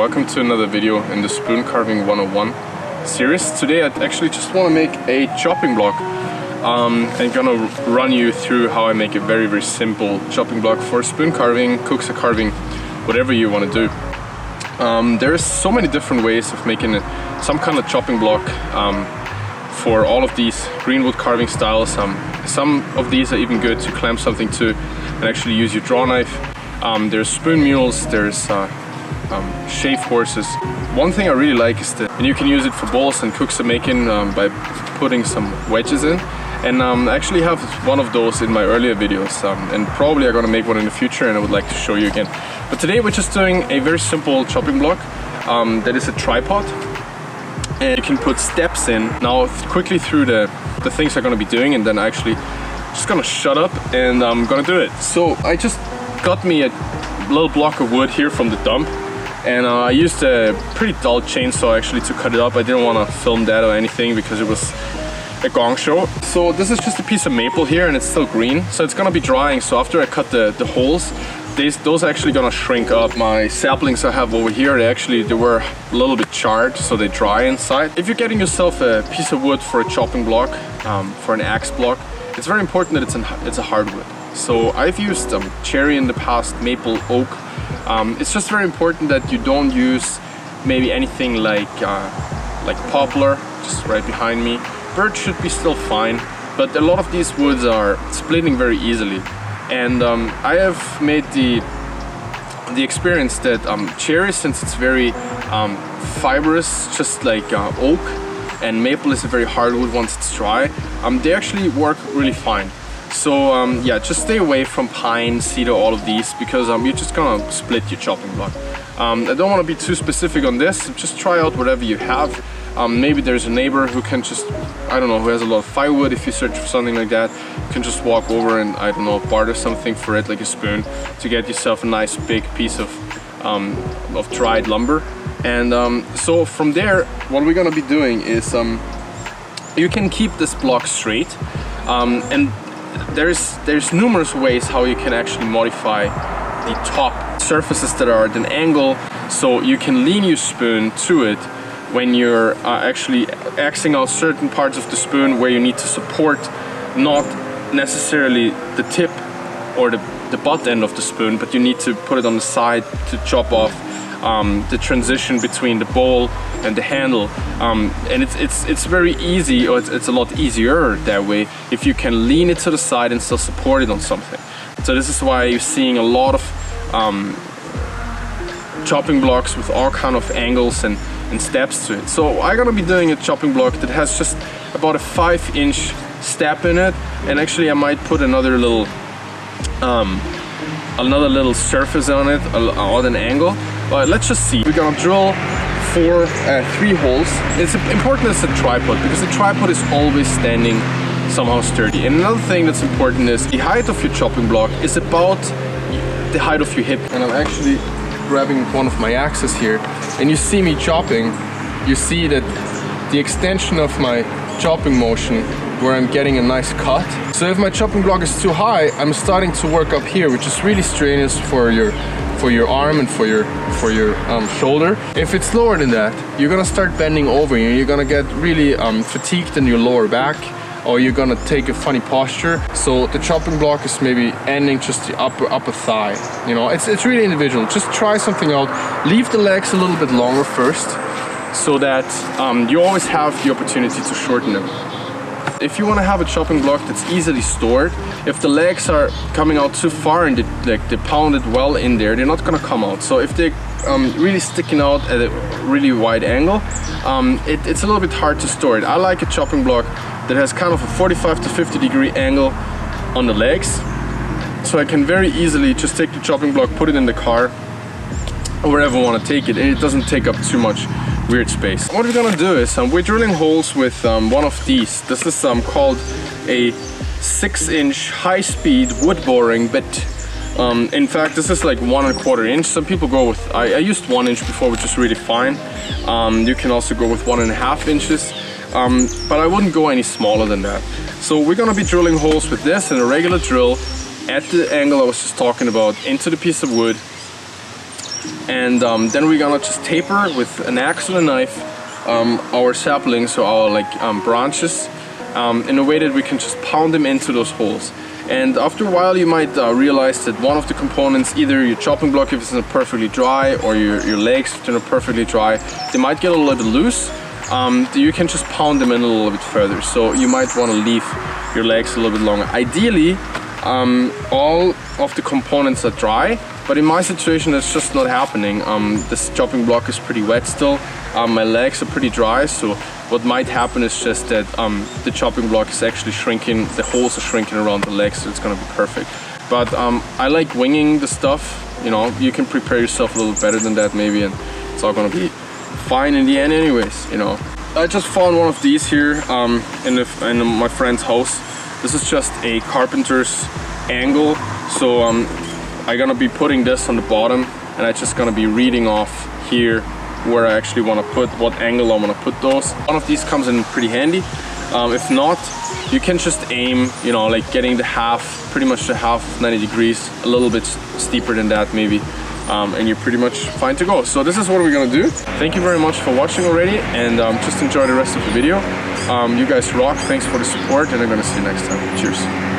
Welcome to another video in the Spooncarving 101 series. Today I actually just want to make a chopping block. I'm gonna run you through how I make a very simple chopping block for spoon carving, cooksai carving, whatever you want to do. There's so many different ways of making some kind of chopping block for all of these greenwood carving styles. Some of these are even good to clamp something to and actually use your draw knife. There's spoon mules, there's shave horses. One thing I really like is that, and you can use it for bowls and cooksai making by putting some wedges in. And I actually have one of those in my earlier videos, and probably I'm gonna make one in the future, and I would like to show you again. But today we're just doing a very simple chopping block that is a tripod, and you can put steps in. Now quickly through the things I'm gonna be doing, and then actually just gonna shut up and I'm gonna do it. So I just got me a little block of wood here from the dump, and I used a pretty dull chainsaw actually to cut it up. I didn't want to film that or anything because it was a gong show. So this is just a piece of maple here, and it's still green, so it's gonna be drying. So after I cut the holes, those are actually gonna shrink up. My saplings I have over here, they were a little bit charred, so they dry inside. If you're getting yourself a piece of wood for a chopping block, for an axe block, it's very important that it's a hardwood. So I've used cherry in the past, maple, oak. It's just very important that you don't use maybe anything like poplar, just right behind me. Birch should be still fine, but a lot of these woods are splitting very easily. And I have made the experience that cherry, since it's very fibrous, just like oak, and maple is a very hardwood once it's dry, they actually work really fine. So yeah, just stay away from pine, cedar, all of these, because you're just gonna split your chopping block. I don't want to be too specific on this. Just try out whatever you have. Maybe there's a neighbor who can just, I don't know, who has a lot of firewood. If you search for something like that, you can just walk over and, I don't know, barter something for it, like a spoon, to get yourself a nice big piece of dried lumber. And so from there, what we're gonna be doing is you can keep this block straight, and there's numerous ways how you can actually modify the top surfaces that are at an angle, so you can lean your spoon to it when you're actually axing out certain parts of the spoon where you need to support not necessarily the tip or the butt end of the spoon, but you need to put it on the side to chop off the transition between the bowl and the handle. And it's very easy, or it's a lot easier that way if you can lean it to the side and still support it on something. So this is why you're seeing a lot of chopping blocks with all kind of angles and steps to it. So I'm gonna be doing a chopping block that has just about a 5-inch step in it, and actually I might put another little surface on it at an angle. But let's just see. We're gonna drill 3 holes. It's important as a tripod, because the tripod is always standing somehow sturdy. And another thing that's important is the height of your chopping block is about the height of your hip. And I'm actually grabbing one of my axes here, and you see me chopping, you see that the extension of my chopping motion, where I'm getting a nice cut. So if my chopping block is too high, I'm starting to work up here, which is really strenuous for your arm and for your shoulder. If it's lower than that, you're gonna start bending over, and you're gonna get really fatigued in your lower back, or you're gonna take a funny posture. So the chopping block is maybe ending just the upper thigh. You know, it's really individual. Just try something out. Leave the legs a little bit longer first, so that you always have the opportunity to shorten them. If you want to have a chopping block that's easily stored, if the legs are coming out too far and they pound it well in there, they're not gonna come out. So if they're really sticking out at a really wide angle, it's a little bit hard to store it. I like a chopping block that has kind of a 45 to 50 degree angle on the legs, so I can very easily just take the chopping block, put it in the car, or wherever I want to take it, and it doesn't take up too much weird space. What we're gonna do is we're drilling holes with one of these. This is called a 6-inch high-speed wood boring bit. In fact, this is like 1¼ inch. Some people go with, I used 1 inch before, which is really fine. You can also go with 1½ inches, but I wouldn't go any smaller than that. So we're gonna be drilling holes with this and a regular drill at the angle I was just talking about into the piece of wood. and then we're gonna just taper with an axe and a knife our saplings, so our branches, in a way that we can just pound them into those holes. And after a while you might realize that one of the components, either your chopping block if it's not perfectly dry, or your legs if they're not perfectly dry, they might get a little bit loose. You can just pound them in a little bit further, so you might want to leave your legs a little bit longer. Ideally, all of the components are dry, but in my situation that's just not happening. This chopping block is pretty wet still, my legs are pretty dry, so what might happen is just that the chopping block is actually shrinking, the holes are shrinking around the legs, so it's gonna be perfect. But I like winging the stuff, you know, you can prepare yourself a little better than that maybe, and it's all gonna be fine in the end anyways, you know. I just found one of these here in my friend's house. This is just a carpenter's angle, so I'm gonna be putting this on the bottom, and I'm just gonna be reading off here where I actually want to put, what angle I want to put those. One of these comes in pretty handy. If not, you can just aim, you know, like getting the half, pretty much the half 90 degrees, a little bit steeper than that maybe, and you're pretty much fine to go. So this is what we're gonna do. Thank you very much for watching already, and just enjoy the rest of the video. You guys rock, thanks for the support, and I'm gonna see you next time. Cheers.